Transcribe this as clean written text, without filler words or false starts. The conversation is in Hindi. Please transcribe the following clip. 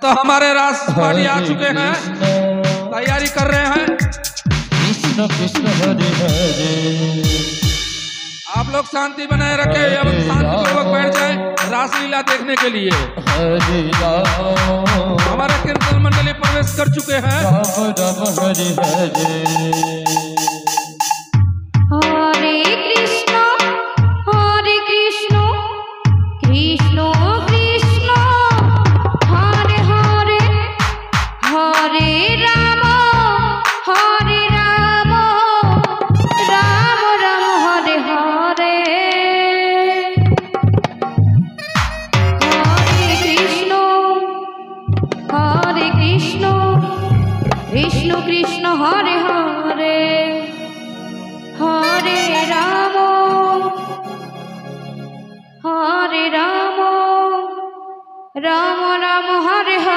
तो हमारे राष्ट्रवादी आ चुके हैं, तैयारी कर रहे हैं। कृष्ण कृष्ण हरे हरे। आप लोग शांति बनाए रखें एवं शांतिपूर्वक बैठ जाएं रासलीला देखने के लिए। हरे राम हमारे कीर्तन मंडली प्रवेश कर चुके हैं। राम राम हरे हरे। हरे कृष्ण कृष्ण कृष्ण हरे हरे, हरे राम राम राम हरे हरे। हरे कृष्ण कृष्ण कृष्ण हरे हरे, हरे राम राम राम हरे हरे।